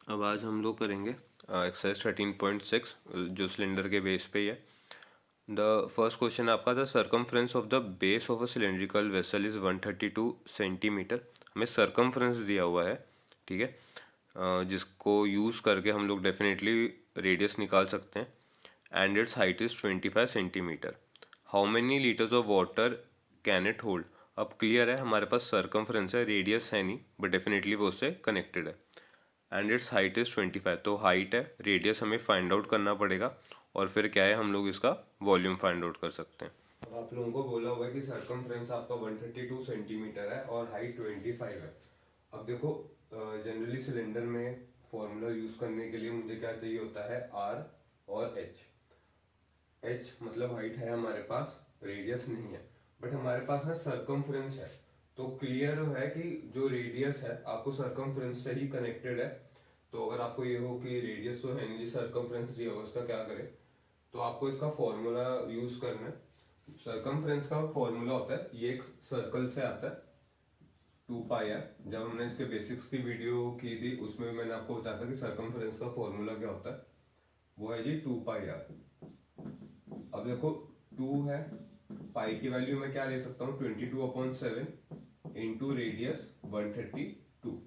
अब आज हम लोग करेंगे एक्सरसाइज 13.6 जो सिलेंडर के बेस पे ही है। द फर्स्ट क्वेश्चन आपका, the circumference of the base of a cylindrical vessel is 132 centimetre. हमें सर्कमफ्रेंस दिया हुआ है, ठीक है, जिसको यूज़ करके हम लोग डेफिनेटली रेडियस निकाल सकते हैं। And it's height is 25 centimetre. How many litres of water can it hold. अब क्लियर है, हमारे पास सर्कमफ्रेंस है, रेडियस है नहीं, बट डेफिनेटली वो उससे कनेक्टेड है। एंड इट्स हाइट इज़ 25, तो हाइट है, रेडियस हमें फाइंड आउट करना पड़ेगा और फिर क्या है, हम लोग इसका वॉल्यूम फाइंड आउट कर सकते हैं। अब आप लोगों को बोला हुआ है कि सर्कमफ्रेंस आपका 132 सेंटीमीटर है और हाइट 25 है। अब देखो, जनरली सिलेंडर में फॉर्मूला यूज करने के लिए मुझे क्या चाहिए होता है, आर और एच। एच मतलब हाइट है हमारे पास, रेडियस नहीं है, बट हमारे पास ना सर्कमफ्रेंस है। तो क्लियर है कि जो रेडियस है आपको सर्कमफ्रेंस से ही कनेक्टेड है। तो अगर आपको ये हो कि रेडियस तो है नहीं, सर्कमफ्रेंस दिया होगा, उसका क्या करें, तो आपको इसका फॉर्मूला यूज करना है। सर्कमफ्रेंस का फॉर्मूला होता है, ये एक सर्कल से आता है, 2 पाई आर। जब हमने इसके बेसिक्स की वीडियो की थी उसमें मैंने आपको बताया था कि सर्कमफ्रेंस का फॉर्मूला क्या होता है, वो है जी 2 पाई आर। अब देखो, 2 है, पाई की वैल्यू मैं क्या ले सकता हूँ, 22/7 इंटू रेडियस 132।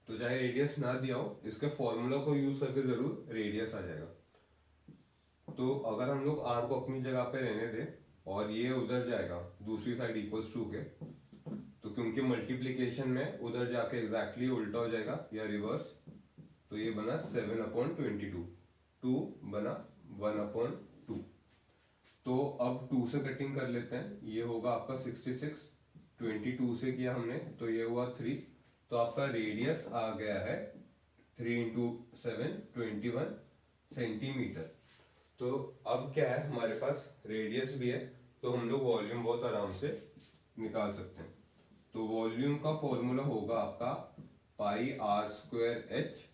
तो चाहे रेडियस ना दिया हो, इसके फॉर्मूला को यूज करके जरूर रेडियस आ जाएगा। तो अगर हम लोग आर को अपनी जगह पे रहने दें और ये उधर जाएगा दूसरी साइड इक्वल्स टू के, तो क्योंकि मल्टीप्लीकेशन में उधर जाके एग्जैक्टली उल्टा हो जाएगा या रिवर्स, तो ये बना 7/22, 2 बना 1/2। तो अब 2 से कटिंग कर लेते हैं, ये होगा आपका 66, 22 से किया हमने तो ये हुआ 3। तो आपका रेडियस आ गया है 3 इंटू 7 21 सेंटीमीटर। तो अब क्या है, हमारे पास रेडियस भी है, तो हम लोग वॉल्यूम बहुत आराम से निकाल सकते हैं। तो वॉल्यूम का फॉर्मूला होगा आपका पाई आर स्क्वायर एच।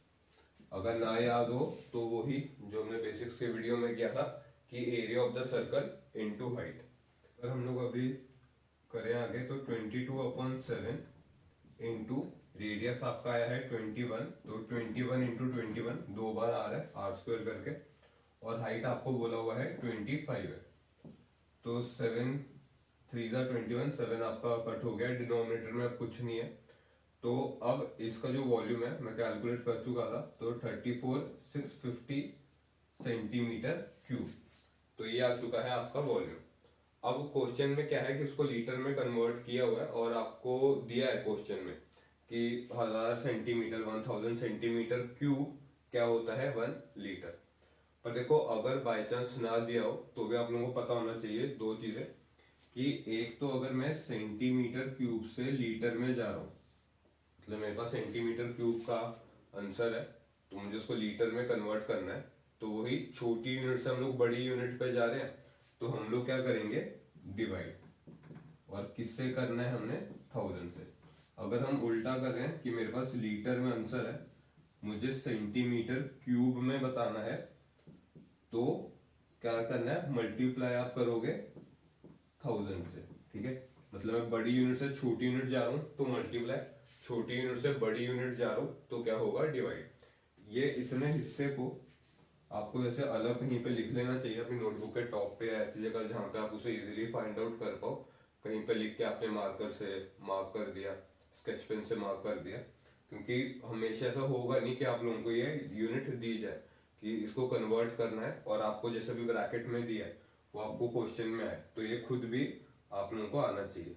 अगर ना याद हो तो वही जो हमने बेसिक्स के वीडियो में किया था कि area of the circle into height. अगर हम लोग अभी करें आगे तो 22/7 इंटू रेडियस आपका आया है 21, तो 21 इंटू 21 दो बार आ रहा है आर स्क्वायर करके, और हाइट आपको बोला हुआ है 25 है। तो 7 3 जा 21, 7 आपका कट हो गया, डिनोमिनेटर में अब कुछ नहीं है। तो अब इसका जो वॉल्यूम है मैं कैलकुलेट कर चुका था, तो 34,650 सेंटीमीटर क्यूब। तो ये आ चुका है आपका वॉल्यूम। अब क्वेश्चन में क्या है कि उसको लीटर में कन्वर्ट किया हुआ है और आपको दिया है क्वेश्चन में कि 1000 सेंटीमीटर 1000 सेंटीमीटर क्यूब क्या होता है 1 लीटर। पर देखो, अगर बाय चांस ना दिया हो तो भी आप लोगों को पता होना चाहिए दो चीजें, कि एक तो अगर मैं सेंटीमीटर क्यूब से लीटर में जा रहा हूँ, मतलब मेरे पास सेंटीमीटर क्यूब का आंसर है, तो मुझे उसको लीटर में कन्वर्ट करना है। तो वही छोटी यूनिट से हम लोग बड़ी यूनिट पे जा रहे हैं, तो हम लोग क्या करेंगे, डिवाइड। और किससे करना है हमने, 1000 से। अगर हम उल्टा कर रहे हैं कि मेरे पास लीटर में आंसर है, मुझे सेंटीमीटर क्यूब में बताना है, तो क्या करना है, मल्टीप्लाई आप करोगे 1000 से, ठीक है। मतलब मैं बड़ी यूनिट से छोटी यूनिट जा रहा हूँ तो मल्टीप्लाई, छोटी यूनिट से बड़ी यूनिट जा रहा हूँ तो क्या होगा, डिवाइड। ये इतने हिस्से को आपको जैसे अलग कहीं पे लिख लेना चाहिए अपनी नोटबुक के टॉप पे या ऐसी जगह जहाँ पे आप उसे इजीली फाइंड आउट कर पाओ। कहीं पे लिख के आपने मार्कर से मार्क कर दिया, स्केच पेन से मार्क कर दिया, क्योंकि हमेशा ऐसा होगा नहीं कि आप लोगों को ये यूनिट दी जाए कि इसको कन्वर्ट करना है और आपको जैसे भी ब्रैकेट में दिया है वो आपको क्वेश्चन में आए, तो ये खुद भी आप लोगों को आना चाहिए।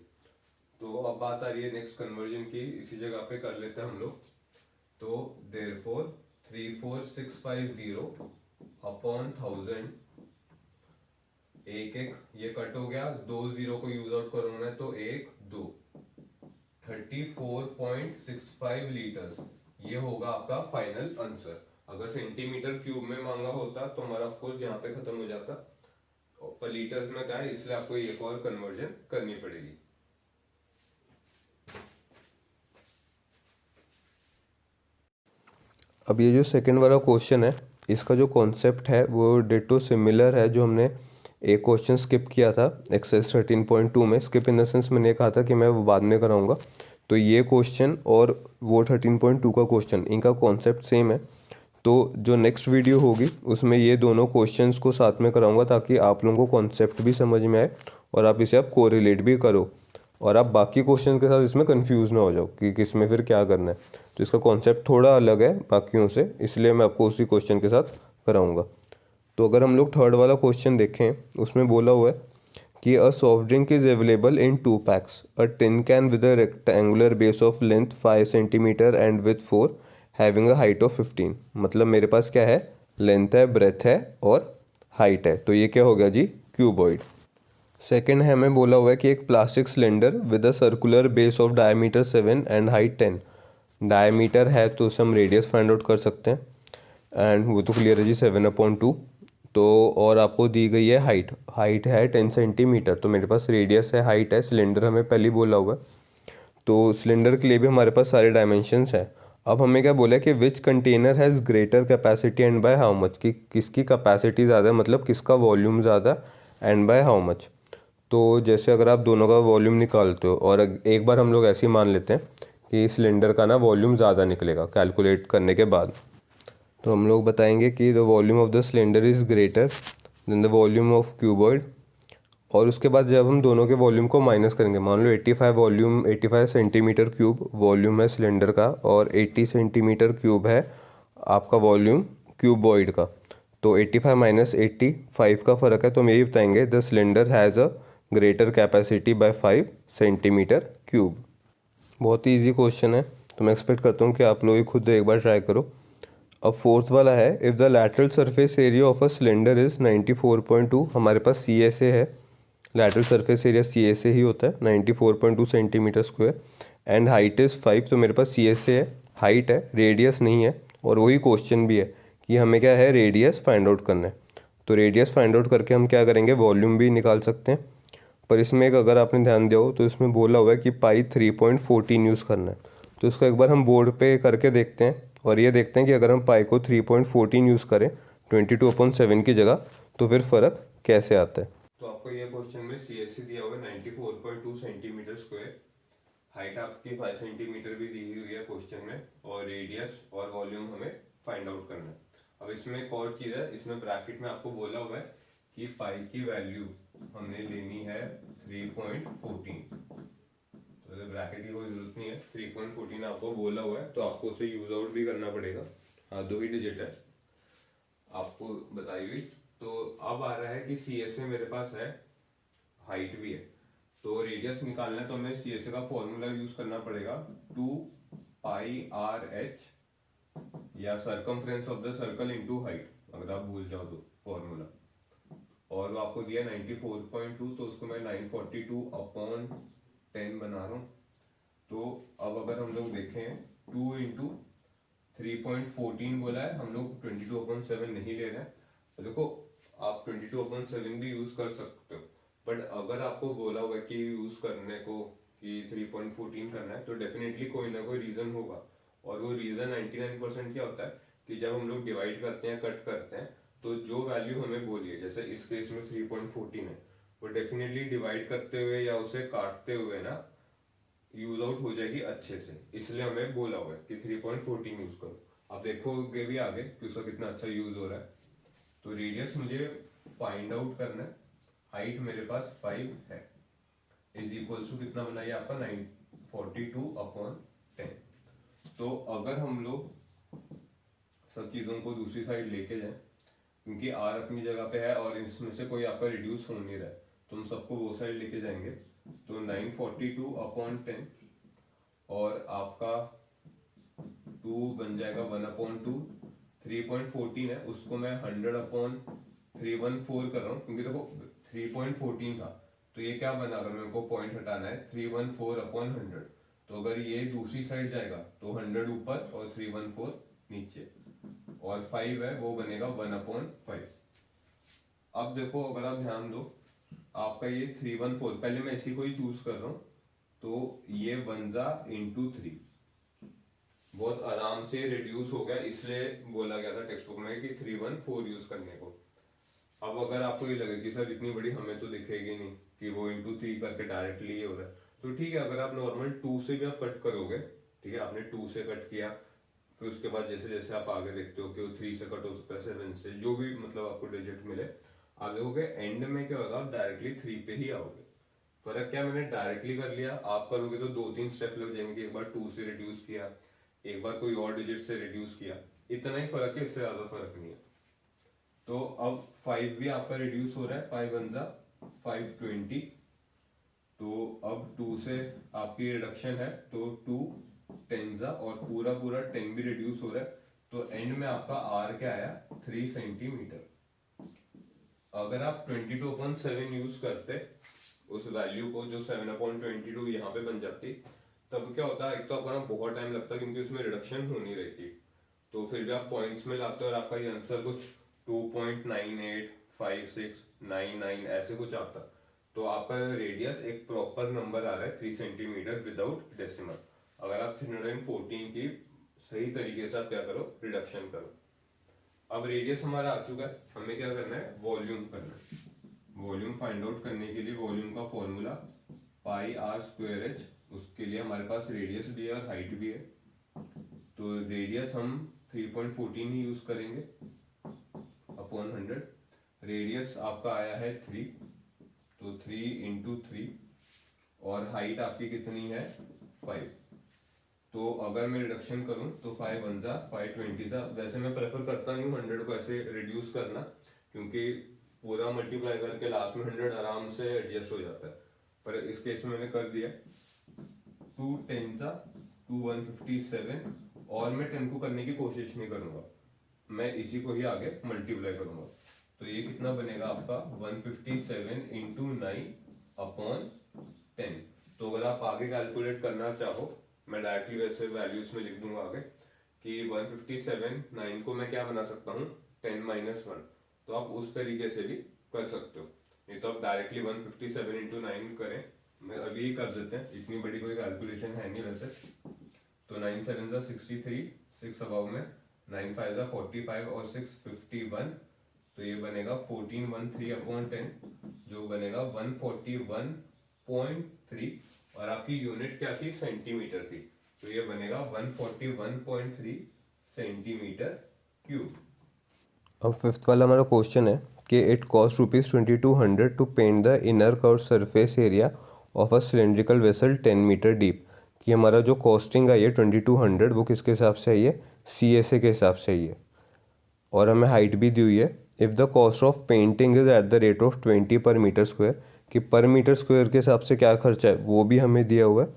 तो अब बात आ रही है नेक्स्ट कन्वर्जन की, इसी जगह पे कर लेते हैं हम लोग। तो देयरफॉर 34650 अपॉन 1000, एक एक ये कट हो गया, दो जीरो को यूज आउट करोगे तो 1 2, 34.65 लीटर्स, ये होगा आपका फाइनल आंसर। अगर सेंटीमीटर क्यूब में मांगा होता तो हमारा ऑफकोर्स यहाँ पे खत्म हो जाता, पर लीटर्स में क्या है, इसलिए आपको एक और कन्वर्जन करनी पड़ेगी। अब ये जो सेकंड वाला क्वेश्चन है, इसका जो कॉन्सेप्ट है वो डिटो सिमिलर है जो हमने एक क्वेश्चन स्किप किया था एक्सरसाइज 13.2 में। स्किप इन द सेंस मैंने कहा था कि मैं वो बाद में कराऊंगा, तो ये क्वेश्चन और वो 13.2 का क्वेश्चन, इनका कॉन्सेप्ट सेम है। तो जो नेक्स्ट वीडियो होगी उसमें ये दोनों क्वेश्चंस को साथ में कराऊंगा, ताकि आप लोगों को कॉन्सेप्ट भी समझ में आए और आप इसे कोरिलेट भी करो, और आप बाकी क्वेश्चन के साथ इसमें कंफ्यूज ना हो जाओ कि किस में फिर क्या करना है। तो इसका कॉन्सेप्ट थोड़ा अलग है बाकियों से, इसलिए मैं आपको उसी क्वेश्चन के साथ कराऊंगा। तो अगर हम लोग थर्ड वाला क्वेश्चन देखें, उसमें बोला हुआ है कि a soft drink is available in 2 PACS, a tin can with a rectangular base of length 5 centimetre and with 4 having a height of 15। मतलब मेरे पास क्या है, लेंथ है, ब्रेथ है और हाइट है, तो ये क्या हो गया जी, क्यूबॉइड। सेकेंड है, हमें बोला हुआ है कि एक plastic cylinder with a circular base of diameter 7 and height 10। Diameter है तो उसे हम रेडियस फाइंड आउट कर सकते हैं, एंड वो तो क्लियर है जी, 7/2। तो और आपको दी गई है हाइट, हाइट है 10 सेंटीमीटर, तो मेरे पास रेडियस है, हाइट है, सिलेंडर हमें पहले ही बोला हुआ है। तो सिलेंडर के लिए भी हमारे पास सारे डायमेंशंस हैं। अब हमें क्या बोला है कि which container has greater capacity and by how much, कि किसकी कैपेसिटी ज़्यादा है, मतलब किसका वॉल्यूम ज़्यादा, एंड बाय हाउ मच। तो जैसे अगर आप दोनों का वॉल्यूम निकालते हो, और एक बार हम लोग ऐसे ही मान लेते हैं कि सिलेंडर का ना वॉल्यूम ज़्यादा निकलेगा कैलकुलेट करने के बाद, तो हम लोग बताएंगे कि the volume of the cylinder is greater than the volume of cuboid. और उसके बाद जब हम दोनों के वॉल्यूम को माइनस करेंगे, मान लो 85 सेंटीमीटर क्यूब वॉल्यूम है सिलेंडर का, और 80 सेंटीमीटर क्यूब है आपका वॉल्यूम क्यूबॉइड का, तो 85 माइनस 85 का फ़र्क है, तो हम यही बताएंगे the cylinder has a greater capacity by 5 centimetre cube. बहुत ही ईजी क्वेश्चन है, तो मैं एक्सपेक्ट करता हूँ कि आप लोग खुद एक बार ट्राई करो। अब फोर्थ वाला है, if the lateral surface area of a cylinder is 94.2, हमारे पास सी एस ए है, lateral surface area C S A ही होता है 94.2 centimetre square, and height is 5, तो मेरे पास सी एस ए है, हाइट है, रेडियस नहीं है, और वही क्वेश्चन भी है कि हमें क्या है, रेडियस फाइंड आउट करना है। तो रेडियस फाइंड आउट करके हम क्या करेंगे, वॉल्यूम भी निकाल सकते हैं। पर इसमें एक अगर आपने ध्यान दिया हो तो इसमें बोला हुआ है कि पाई 3.14 यूज़ करना है। तो इसको एक बार हम बोर्ड पे करके देखते हैं, और ये देखते हैं कि अगर हम पाई को 3.14 यूज़ करें 22/7 की जगह, तो फिर फ़र्क कैसे आता है। तो आपको ये क्वेश्चन में सी एस सी दिया हुआ है 94.2 सेंटीमीटर स्क्वायर, हाइट आपकी 5 सेंटीमीटर भी दी हुई है क्वेश्चन में, और रेडियस और वॉल्यूम हमें फाइंड आउट करना है। अब इसमें एक और चीज़ है, इसमें ब्रैकेट में आपको बोला हुआ है कि पाई की वैल्यू हमने लेनी है 3.14, तो ब्रैकेट की कोई जरूरत नहीं है, 3.14 आपको बोला हुआ है, तो आपको उसे यूज आउट भी करना पड़ेगा। हाँ, 2 ही डिजिट है आपको बताई हुई। तो अब आ रहा है कि सी एस ए मेरे पास है, हाइट भी है, तो रेडियस निकालना है, तो हमें सी एस ए का फॉर्मूला यूज करना पड़ेगा, 2πr/h, या circumference of the circle into height, अगर आप भूल जाओ तो फॉर्मूला। और वो आपको दिया 94.2, तो उसको मैं 942/10 बना रहा हूँ। तो अब अगर हम लोग देखें, 2 इंटू 3.14 बोला है, हम लोग 22/7 नहीं ले रहे हैं, तो देखो आप 22/7 भी यूज कर सकते हो, बट अगर आपको बोला हुआ है कि यूज करने को कि 3.14 करना है, तो डेफिनेटली कोई ना कोई रीजन होगा, और वो रीजन 99% क्या होता है कि जब हम लोग डिवाइड करते हैं, कट करते हैं, तो जो वैल्यू हमें बोली है, जैसे इस केस में 3.14 है, वो डेफिनेटली डिवाइड करते हुए या उसे काटते हुए ना यूज आउट हो जाएगी अच्छे से, इसलिए हमें बोला हुआ है कि 3.14 यूज करो। आप देखोगे भी आगे कि उसका कितना अच्छा यूज हो रहा है। तो रेडियस मुझे फाइंड आउट करना है, हाइट मेरे पास 5 है, इज इक्वल्स टू कितना बना, आपका 942/10। तो अगर हम लोग सब चीज़ों को दूसरी साइड लेके जाएं, क्योंकि आर अपनी जगह पे है और इसमें से कोई आपका रिड्यूस हो नहीं रहा है, तो हम सबको वो साइड लेके जाएंगे, तो 942/10, और आपका 2 बन जाएगा 1/2, 3.14 है, उसको मैं 100/314 कर रहा हूँ, क्योंकि देखो 3.14 था, तो ये क्या बना, अगर मेरे को पॉइंट हटाना है 314/100, तो अगर ये दूसरी साइड जाएगा तो 100 ऊपर और 314 नीचे, और 5 है वो बनेगा 1/5। अब देखो अगर आप ध्यान दो, आपका ये 314, पहले मैं इसी को ही चूज कर रहा हूँ, तो ये 1/3 बहुत आराम से रिड्यूस हो गया, इसलिए बोला गया था टेक्स्ट बुक में कि 314 यूज करने को। अब अगर आपको ये लगे कि सर इतनी बड़ी हमें तो दिखेगी नहीं कि वो इंटू 3 करके डायरेक्टली ये हो रहा है, तो ठीक है, अगर आप नॉर्मल 2 से भी आप कट करोगे, ठीक है, आपने 2 से कट किया, फिर उसके बाद जैसे जैसे आप आगे देखते हो कि वो 3 से कट हो सकता है, 7 से, जो भी मतलब आपको डिजिट मिले, आप देखोगे एंड में क्या होगा, आप डायरेक्टली 3 पे ही आओगे। फर्क क्या, मैंने डायरेक्टली कर लिया, आप करोगे तो 2-3 स्टेप लग जाएंगे, एक बार 2 से रिड्यूस किया, एक बार कोई और डिजिट से रिड्यूस किया, इतना ही फर्क है, इससे ज्यादा फर्क नहीं है। तो अब 5 भी आपका रिड्यूस हो रहा है, 5 वन जा 520, तो अब 2 से आपकी रिडक्शन है, तो 2 10 जा, और पूरा पूरा 10 भी रिड्यूस हो रहा है, तो एंड में आपका आर क्या आया, 3 सेंटीमीटर। अगर आप 22/7 यूज करते उस वैल्यू को, जो 7/22 यहाँ पे बन जाती, तब क्या होता है, एक तो आपका ना बहुत टाइम लगता क्योंकि उसमें रिडक्शन हो नहीं रही थी, तो फिर भी आप पॉइंट्स में लाते हो और आपका ये आंसर कुछ 2.985699 ऐसे कुछ आता। तो आपका रेडियस एक प्रॉपर नंबर आ रहा है 3 सेंटीमीटर विदाउट डेसिमल। अगर आप 314 की सही तरीके से आप क्या करो, रिडक्शन करो। अब रेडियस हमारा आ चुका है, हमें क्या करना है, वॉल्यूम करना है। वॉल्यूम फाइंड आउट करने के लिए वॉल्यूम का formula pi r square h, उसके लिए हमारे पास रेडियस भी है और हाइट भी है, तो रेडियस हम 3.14 ही यूज करेंगे अपॉन 100। रेडियस आपका आया है 3, तो 3 इंटू 3, और हाइट आपकी कितनी है 5। तो अगर मैं रिडक्शन करूं तो 5 वन जा 520 जा, वैसे मैं प्रेफर करता नहीं हूँ 100 को ऐसे रिड्यूस करना, क्योंकि पूरा मल्टीप्लाई करके लास्ट में 100 आराम से एडजस्ट हो जाता है, पर इस केस में मैंने कर दिया। 2 10 जा 2 157, और मैं 10 को करने की कोशिश नहीं करूंगा, मैं इसी को ही आगे मल्टीप्लाई करूंगा, तो ये कितना बनेगा आपका 157 इंटू 9 अपॉन 10। तो अगर आप आगे कैलकुलेट करना चाहो, मैं डायरेक्टली वैसे वैल्यूज में लिख दूंगा आगे कि 157 9 को मैं क्या बना सकता हूँ 10 माइनस 1, तो आप उस तरीके से भी कर सकते हो, नहीं तो आप डायरेक्टली 157 इंटू 9 करें, मैं अभी ही कर देते हैं, इतनी बड़ी कोई कैलकुलेशन है नहीं वैसे। तो 9 7 जा 63, 6 अबाव में 9 5 जा 45 और 6 51, तो ये बनेगा 1413 अपॉन 10, जो बनेगा 141.3, और आपकी यूनिट क्या थी, सेंटीमीटर थी, तो ये बनेगा 141.3 सेंटीमीटर क्यूब। अब फिफ्थ वाला हमारा क्वेश्चन है कि it cost ₹2200 to paint the inner curve surface area of a cylindrical vessel 10 metre deep. कि हमारा जो कॉस्टिंग आई है 2200, वो किसके हिसाब से आई है, CSA के हिसाब से आई है, और हमें हाइट भी दी हुई है। If the cost of painting is at the rate of 20 पर मीटर स्क्वायर, कि पर मीटर स्क्वायर के हिसाब से क्या खर्चा है वो भी हमें दिया हुआ है,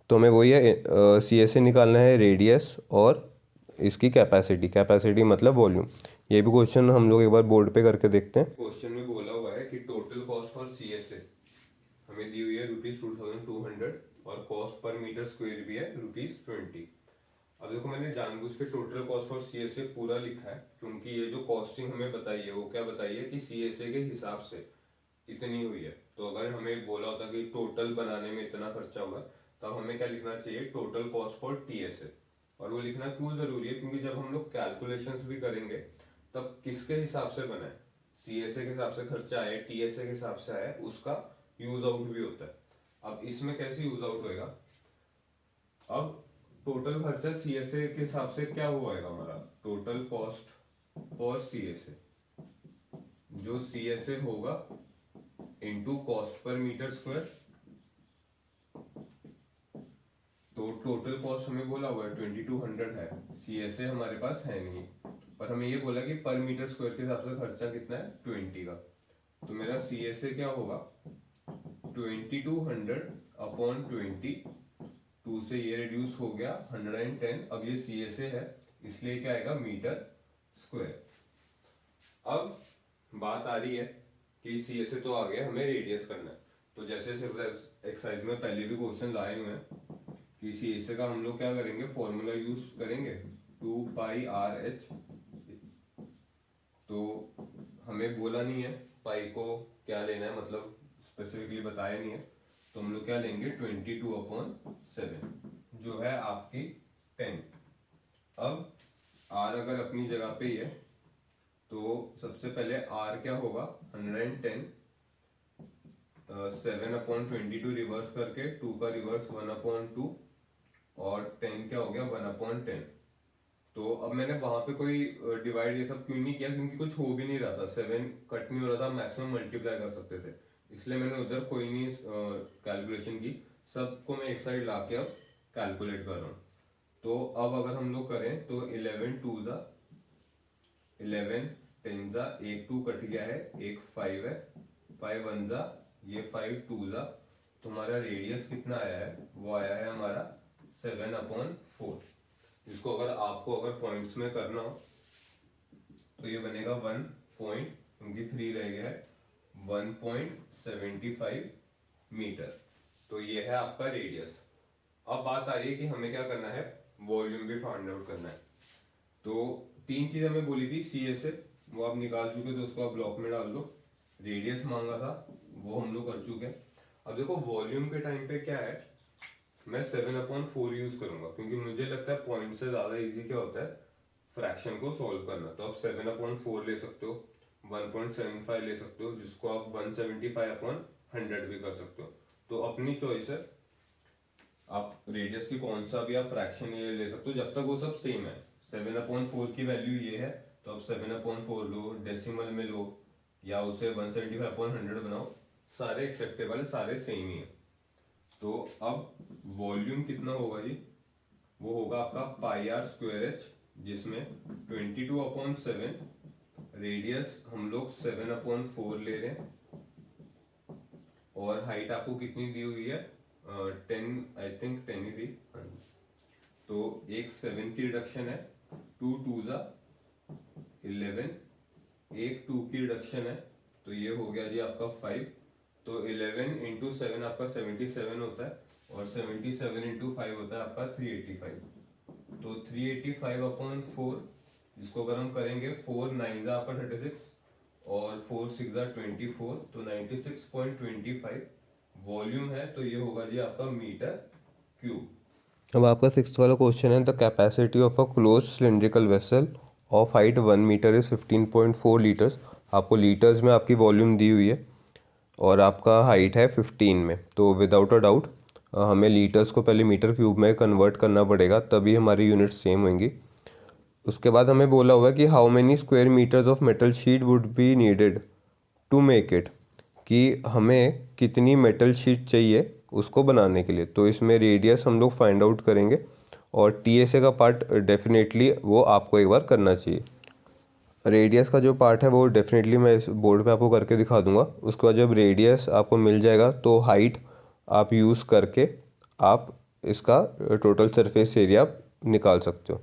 तो हमें वही है CSA निकालना है, रेडियस और इसकी कैपेसिटी, कैपेसिटी मतलब वॉल्यूम। ये भी क्वेश्चन हम लोग एक बार बोर्ड पे करके देखते हैं। क्वेश्चन में बोला हुआ है कि टोटल कॉस्ट फॉर CSA हमें दी हुई है ₹2200, और कॉस्ट पर मीटर स्क्वायर भी है ₹20। अब देखो, मैंने जानबूझ के टोटल कॉस्ट फॉर CSA पूरा लिखा है, क्योंकि ये जो कॉस्टिंग हमें बताई है वो क्या बताई है कि CSA के हिसाब से इतनी हुई है। तो अगर हमें बोला होता कि टोटल बनाने में इतना खर्चा होगा, तब हमें क्या लिखना चाहिए, टोटल कॉस्ट फॉर TSA। और वो लिखना क्यों जरूरी है, क्योंकि जब हम लोग कैलकुलेशंस भी करेंगे तब किसके हिसाब से बना है, CSA के हिसाब से खर्चा आए, TSA के हिसाब से आया, उसका यूज आउट भी होता है। अब इसमें कैसे यूज आउट होएगा, अब टोटल खर्चा CSA के हिसाब से क्या हुआ हमारा, टोटल कॉस्ट फॉर CSA, जो CSA होगा into cost per metre square. तो टोटल कॉस्ट हमें बोला हुआ है 2200 है, CSA हमारे पास है नहीं, पर हमें ये बोला कि पर मीटर स्क्वायर के हिसाब से खर्चा कितना है 20 का, तो मेरा CSA क्या होगा 2200 अपॉन 20, 2 से ये रिड्यूस हो गया 110, अब ये CSA है इसलिए क्या आएगा मीटर स्क्वायर। अब बात आ रही है कि CSA तो आ गया, हमें रेडियस करना है, तो जैसे एक्सरसाइज में पहले भी क्वेश्चन लाए हुए हैं कि CSA का हम लोग क्या करेंगे, फॉर्मूला यूज करेंगे 2 पाई आर एच। तो हमें बोला नहीं है पाई को क्या लेना है, मतलब स्पेसिफिकली बताया नहीं है, तो हम लोग क्या लेंगे 22/7, जो है आपकी 10। अब आर अगर अपनी जगह पे ही है, तो सबसे पहले आर क्या होगा 110 7/22 रिवर्स करके 2 का रिवर्स 1/2 और 10 क्या हो गया 1/10। तो अब मैंने वहां पे कोई डिवाइड ये सब क्यों नहीं किया, क्योंकि कुछ हो भी नहीं रहा था, 7 कट नहीं हो रहा था, मैक्सिमम मल्टीप्लाई कर सकते थे, इसलिए मैंने उधर कोई नहीं कैलकुलेशन की, सबको मैं एक साइड ला के अब कैलकुलेट कर रहा हूँ। तो अब अगर हम लोग करें तो 11 2 जा 11 10 जा, एक 2 कट गया है, एक 5 है, 5 1 जा, ये 5 2 जा, तो हमारा रेडियस कितना आया है, वो आया है हमारा 7/4। इसको अगर आपको अगर पॉइंट्स में करना हो तो ये बनेगा 1 पॉइंट, क्योंकि 3 रह गया है, 1.75 मीटर। तो ये है आपका रेडियस। अब बात आ रही है कि हमें क्या करना है, वॉल्यूम भी फाइंड आउट करना है। तो 3 चीज हमें बोली थी सी एस ए, वो आप निकाल चुके, तो उसको आप ब्लॉक में डाल दो। रेडियस मांगा था, वो हम लोग कर चुके हैं। अब देखो वॉल्यूम के टाइम पे क्या है, मैं 7/4 यूज करूंगा, क्योंकि मुझे लगता है पॉइंट से ज्यादा इजी क्या होता है फ्रैक्शन को सॉल्व करना। तो आप 7/4 ले सकते हो, 1.75 ले सकते हो, जिसको आप 175/100 भी कर सकते हो। तो अपनी चॉइस है, आप रेडियस की कौन सा भी आप फ्रैक्शन ये ले सकते हो, जब तक वो सब सेम है। 7/4 की वैल्यू ये है, तो आप 7/4 लो, डेसिमल में लो, या उसे 175/100 बनाओ, सारे एक्सेप्टेबल, सारे सेम ही है। तो अब वॉल्यूम कितना होगा जी, वो होगा आपका πr²h, जिसमें 22/7, रेडियस हम लोग 7/4 ले रहे हैं, और हाइट आपको कितनी दी हुई है 10, आई थिंक 10 ही थी। तो एक 7 की रिडक्शन है, 2 2 जा 11, एक 2 की रिडक्शन है, तो ये हो गया जी आपका 5। तो 11 इंटू 7 आपका 77 होता है, और 77 इंटू 5 होता है आपका 385। तो 385/4, जिसको अगर हम करेंगे 4 9 जा आपका 36, और 4 6 जा 24, तो 96.25 वॉल्यूम है। तो ये होगा जी आपका मीटर क्यूब। अब आपका 6th वाला क्वेश्चन है, the capacity of a close cylindrical vessel of height 1 metre is 15.4 litres. आपको लीटर्स में आपकी वॉल्यूम दी हुई है और आपका हाइट है 15 में। तो विदाउट अ डाउट हमें लीटर्स को पहले मीटर क्यूब में कन्वर्ट करना पड़ेगा, तभी हमारी यूनिट सेम होंगी। उसके बाद हमें बोला हुआ है कि how many square metres of metal sheet would be needed to make it, कि हमें कितनी मेटल शीट चाहिए उसको बनाने के लिए। तो इसमें रेडियस हम लोग फाइंड आउट करेंगे, और टीएसए का पार्ट डेफिनेटली वो आपको एक बार करना चाहिए। रेडियस का जो पार्ट है वो डेफिनेटली मैं इस बोर्ड पे आपको करके दिखा दूंगा। उसके बाद जब रेडियस आपको मिल जाएगा तो हाइट आप यूज़ करके आप इसका टोटल सरफेस एरिया निकाल सकते हो।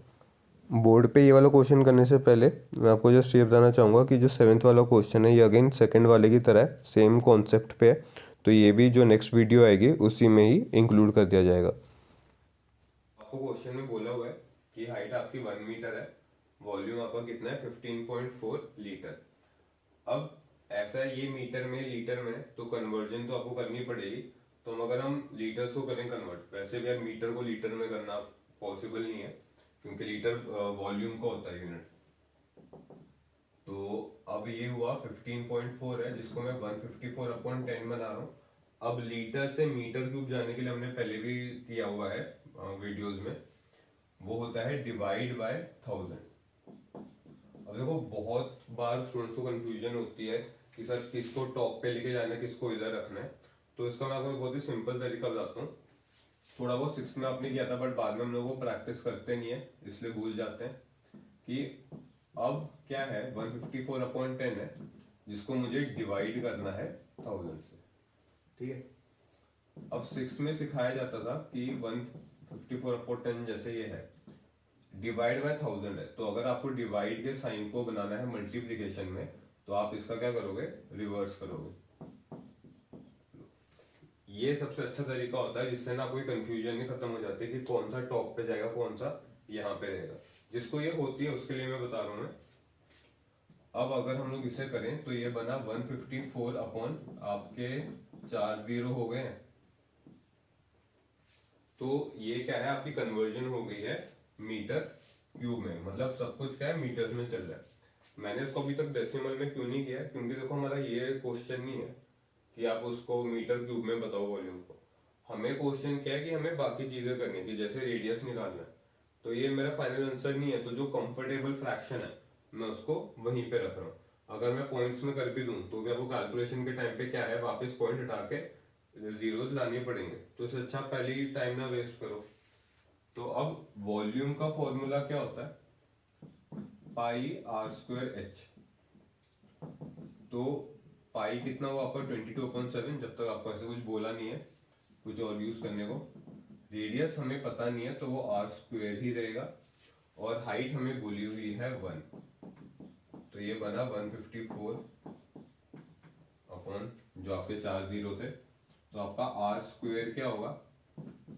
बोर्ड पे ये वाला क्वेश्चन करने से पहले मैं आपको जस्ट ये बताना चाहूँगा कि जो 7th वाला क्वेश्चन है ये अगेन सेकंड वाले की तरह है, सेम कॉन्सेप्ट पे है। तो ये भी जो नेक्स्ट वीडियो आएगी उसी में ही इंक्लूड कर दिया जाएगा। आपको क्वेश्चन में बोला हुआ है कि हाइट आपकी 1 मीटर है, वॉल्यूम आपका कितना है 15.4 लीटर। अब ऐसा है, ये मीटर में लीटर में, तो कन्वर्जन तो आपको करनी पड़ेगी। तो अगर हम लीटर्स को करें कन्वर्ट, वैसे भी यार मीटर को लीटर में करना पॉसिबल नहीं है, क्योंकि लीटर वॉल्यूम का होता है यूनिट। तो अब ये हुआ 15.4 है, जिसको मैं 154/10 बना रहा हूँ। अब लीटर से मीटर क्यूब जाने के लिए हमने पहले भी किया हुआ है वीडियोस में, वो होता है डिवाइड बाय 1000। अब देखो बहुत बार स्टूडेंट्स को कंफ्यूजन होती है कि सर किसको टॉप पे लेके जाना है, किसको इधर रखना है। तो इसका मैं आपको एक बहुत ही सिंपल तरीका बताता हूँ। थोड़ा बहुत 6 में आपने किया था, बट बाद में हम लोग प्रैक्टिस करते नहीं है, इसलिए भूल जाते हैं कि अब क्या है 154/10 है, जिसको मुझे डिवाइड करना है 1000 से। ठीक है, अब 6 में सिखाया जाता था कि 154/10 जैसे ये है, डिवाइड बाय 1000 है, तो अगर आपको डिवाइड के साइन को बनाना है मल्टीप्लीकेशन में, तो आप इसका क्या करोगे, रिवर्स करोगे। ये सबसे अच्छा तरीका होता है, जिससे ना कोई कंफ्यूजन नहीं, खत्म हो जाती है कि कौन सा टॉप पे जाएगा, कौन सा यहाँ पे रहेगा। जिसको ये होती है उसके लिए मैं बता रहा हूँ मैं। अब अगर हम लोग इसे करें तो ये बना 154 अपॉन आपके 4 जीरो हो गए हैं। तो ये क्या है, आपकी कन्वर्जन हो गई है मीटर क्यूब में, मतलब सब कुछ क्या है मीटर्स में चल रहा है। मैंने इसको अभी तक डेसिमल में क्यों नहीं किया, क्योंकि देखो हमारा ये क्वेश्चन नहीं है, कि आप उसको मीटर क्यूब में बताओ वॉल्यूम को। हमें क्वेश्चन क्या है कि हमें बाकी चीजें करनी है, कि जैसे रेडियस निकालना है। तो ये मेरा फाइनल आंसर नहीं है, तो जो कंफर्टेबल फ्रैक्शन है मैं उसको वहीं पे रख रहा हूँ। अगर मैं पॉइंट्स में कर भी दूं तो भी आपको कैलकुलेशन के टाइम पे क्या है, वापस पॉइंट हटा के जीरोस लाने पड़ेंगे, तो इससे अच्छा पहले ही टाइम ना वेस्ट करो। तो अब वॉल्यूम का फॉर्मूला क्या होता है, पाई आर स्क्वायर एच। तो पाई कितना हुआ आपका 22/7, जब तक आपको ऐसे कुछ बोला नहीं है कुछ और यूज करने को। रेडियस हमें पता नहीं है तो वो आर स्क्वायर ही रहेगा, और हाइट हमें बोली हुई है 1, तो ये बना 154 अपॉन जो आपके 4 जीरो थे। तो आपका आर स्क्वायर क्या होगा,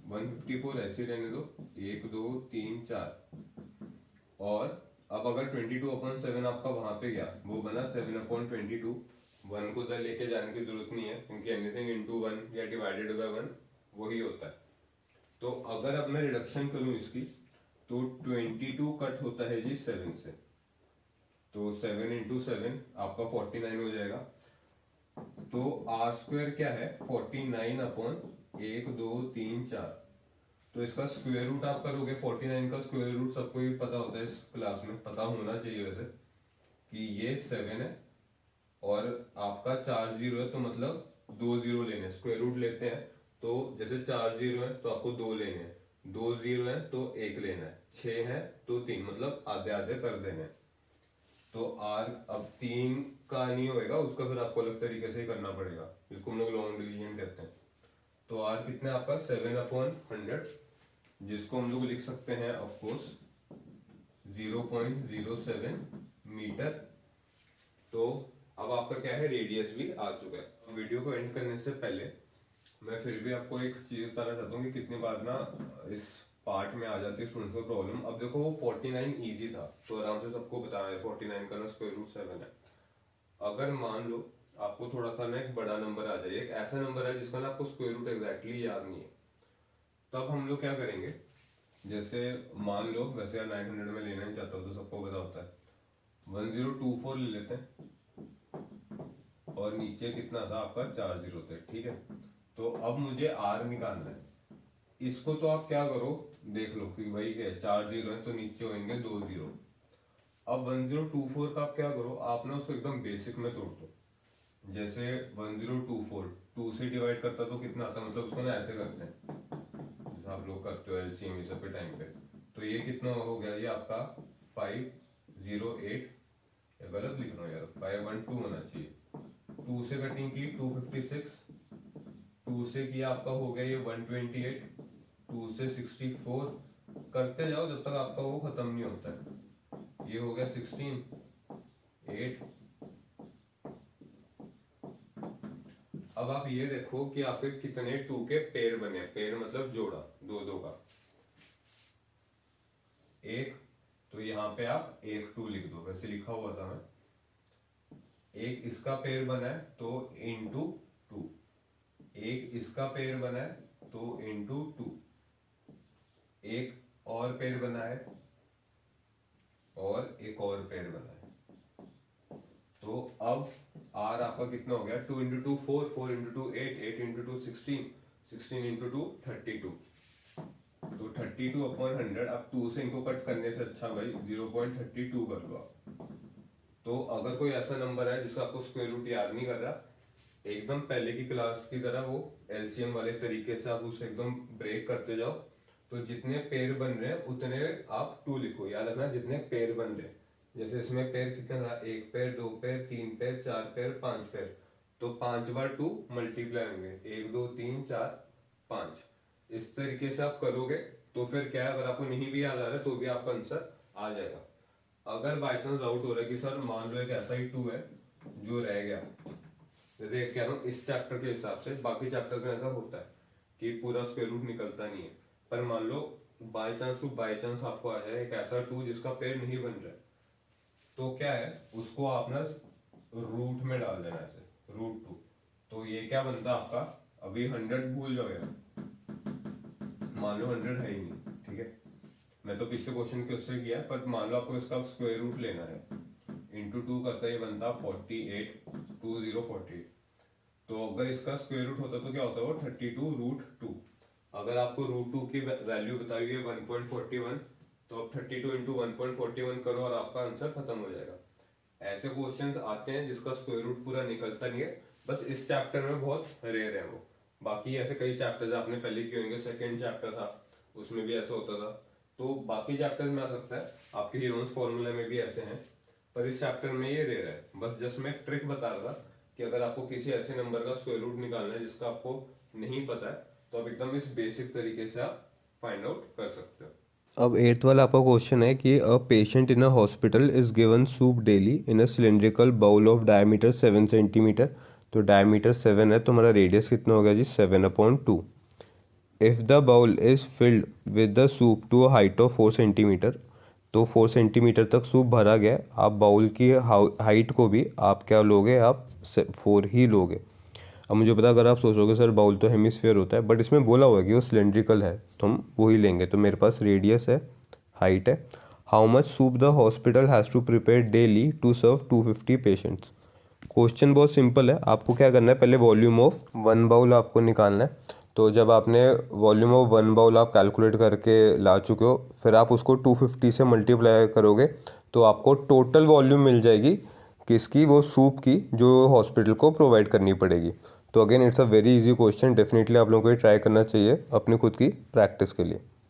154 ऐसे रहने दो, 1 2 3 4। और अब अगर 22/7 आपका वहां पे गया, वो बना 7/22। 1 को उधर लेके जाने की जरूरत नहीं है, क्योंकि एनीथिंग इनटू 1 या डिवाइडेड बाय 1 वही होता है। तो अगर अब मैं रिडक्शन करूं इसकी, तो 22 कट होता है जी 7 से, तो 7 इंटू 7 आपका 49 हो जाएगा। तो आर स्क्वायर क्या है, 49 अपॉन 1 2 3 4। तो इसका स्क्वायर रूट आप करोगे, 49 का स्क्वायर रूट सबको ही पता होता है, इस क्लास में पता होना चाहिए वैसे, कि ये 7 है और आपका 4 जीरो है, तो मतलब 2 जीरो लेने, स्क्वायर रूट लेते हैं तो जैसे 4 जीरो है तो आपको 2 लेने हैं, 2 जीरो है तो 1 लेना है, 6 है तो 3, मतलब आधे आधे कर देने हैं। तो आर अब 3 का नहीं होएगा, उसका फिर आपको अलग तरीके से ही करना पड़ेगा, जिसको हम लोग लॉन्ग डिवीजन कहते हैं। तो आर कितना है आपका 7/100, जिसको हम लोग लिख सकते हैं ऑफकोर्स 0.07 मीटर। तो अब आपका क्या है, रेडियस भी आ चुका है। वीडियो को एंड करने से पहले मैं फिर भी आपको एक चीज बताना चाहता हूँ कि कितनी बार ना इस पार्ट में आ जाती है स्टूडेंट्स को प्रॉब्लम। अब देखो वो 49 इजी था, तो आराम से सबको बताया है 49 का ना स्क्वायर रूट 7 है। अगर मान लो आपको थोड़ा सा ना एक बड़ा नंबर आ जाए, एक ऐसा नंबर है जिसका ना आपको स्क्वायर रूट एग्जैक्टली याद नहीं है, तब हम लोग क्या करेंगे, जैसे मान लो, वैसे यार 900 में लेना ही चाहता हूँ तो सबको पता होता है, 1024 ले लेते हैं, और नीचे कितना था आपका 4 जीरो थे, ठीक है। तो अब मुझे आर निकालना है। इसको तो आप क्या करो, देख लो कि भाई क्या 4 जीरो है तो नीचे होंगे 2 जीरो। अब 1024 का आप क्या करो, आप ना उसको एकदम बेसिक में तोड़ दो। जैसे 1024 2 से डिवाइड करता तो कितना आता, मतलब उसको ना ऐसे करते हैं जैसे आप लोग करते हो एलसीएम ये सब के टाइम पे। तो ये कितना हो गया, ये आपका 508, या गलत लिख रहा हूँ यार, 512 होना चाहिए। 2 से कटिंग की 256, 2 से किया आपका हो गया ये 128, 2 से 64, करते जाओ जब तक आपका वो खत्म नहीं होता है। ये हो गया 16, 8। अब आप ये देखो कि आपके कितने 2 के पेयर बने, पेयर मतलब जोड़ा, दो दो का एक। तो यहाँ पे आप 1 2 लिख दो, वैसे लिखा हुआ था मैं। एक इसका पेयर बना है तो इंटू 2, एक इसका पेयर बना है तो इंटू 2, एक और पेयर बना है और एक और पेयर बना है। तो अब आर आपका कितना हो गया, 2 इंटू 2 4, 4 इंटू 2 8, 8 इंटू 2 16, 16 इंटू 2 32। तो 32/100। अब 2 से इनको कट करने से अच्छा भाई 0.32 कर लो आप। तो अगर कोई ऐसा नंबर है जिसका आपको स्क्वायर रूट याद नहीं कर रहा, एकदम पहले की क्लास की तरह वो एलसीएम वाले तरीके से आप उसे एकदम ब्रेक करते जाओ। तो जितने पेयर बन रहे हैं उतने आप 2 लिखो, याद रखना जितने पेयर बन रहे हैं। जैसे इसमें पेयर कितना था, 1 pair 2 pair 3 pair 4 pair 5 pair, तो 5 बार 2 मल्टीप्लाई होंगे, 1 2 3 4 5। इस तरीके से आप करोगे तो फिर क्या है, अगर आपको नहीं भी याद आ रहा है तो भी आपका आंसर आ जाएगा। अगर बाई चांस डाउट हो रहा है कि सर मान लो एक ऐसा ही 2 है जो रह गया, जैसे कह रहा हूँ इस चैप्टर के हिसाब से, बाकी चैप्टर्स में ऐसा होता है कि पूरा स्क्वायर रूट निकलता नहीं है, पर मान लो बाई चांस आपको आ जाए एक ऐसा 2 जिसका पेयर नहीं बन रहा है, तो क्या है उसको आप ना रूट में डाल देना, ऐसे √2। तो ये क्या बनता है आपका, अभी 100 भूल जाओ यार, मान लो 100 है ही नहीं, ठीक है। मैं तो पिछले क्वेश्चन के उससे किया, पर मान लो आपको इसका स्क्वायर रूट लेना है, इंटू 2 करता ये बनता 48, 2048। तो अगर इसका स्क्वायर रूट होता तो क्या होता है, वो 32√2। अगर आपको √2 की वैल्यू बताई है 1.41, तो आप 32 इंटू 1.41 करो और आपका आंसर खत्म हो जाएगा। ऐसे क्वेश्चंस आते हैं जिसका स्क्वायर रूट पूरा निकलता नहीं है, बस इस चैप्टर में बहुत रेयर है वो। बाकी ऐसे कई चैप्टर्स आपने पहले किए होंगे, सेकंड चैप्टर था उसमें भी ऐसा होता था, तो बाकी चैप्टर्स में आ सकता है, आपके हीरोन्स फॉर्मूला में भी ऐसे हैं, पर इस चैप्टर में ये रेयर है। बस जस्ट मैं ट्रिक बता रहा था कि अगर आपको किसी ऐसे नंबर का स्क्वायर रूट निकालना है जिसका आपको नहीं पता है, तो आप एकदम इस बेसिक तरीके से आप फाइंड आउट कर सकते हो। अब 8th वाला आपका क्वेश्चन है कि a patient in a hospital is given soup daily in a cylindrical bowl of diameter 7 centimetre. तो डायमीटर 7 है तो हमारा रेडियस कितना हो गया जी, 7/2। If the bowl is filled with the soup to a height of 4 centimetre, तो 4 centimetre तक सूप भरा गया, आप बाउल की हाइट को भी आप क्या लोगे, आप 4 ही लोगे। अब मुझे पता, अगर आप सोचोगे सर बाउल तो हेमिस्फीयर होता है, बट इसमें बोला हुआ है कि वो सिलेंड्रिकल है तो हम वही लेंगे। तो मेरे पास रेडियस है, हाइट है। How much soup the hospital has to prepare daily to serve 250 patients. Question बहुत सिंपल है, आपको क्या करना है, पहले वॉल्यूम ऑफ 1 बाउल आपको निकालना है। तो जब आपने वॉल्यूम ऑफ 1 बाउल आप कैलकुलेट करके ला चुके हो, फिर आप उसको 250 से मल्टीप्लाई करोगे तो आपको टोटल वॉल्यूम मिल जाएगी किसकी, वो सूप की, जो हॉस्पिटल को प्रोवाइड करनी पड़ेगी। तो again it's a very easy question, definitely आप लोगों को ये ट्राई करना चाहिए अपनी खुद की प्रैक्टिस के लिए।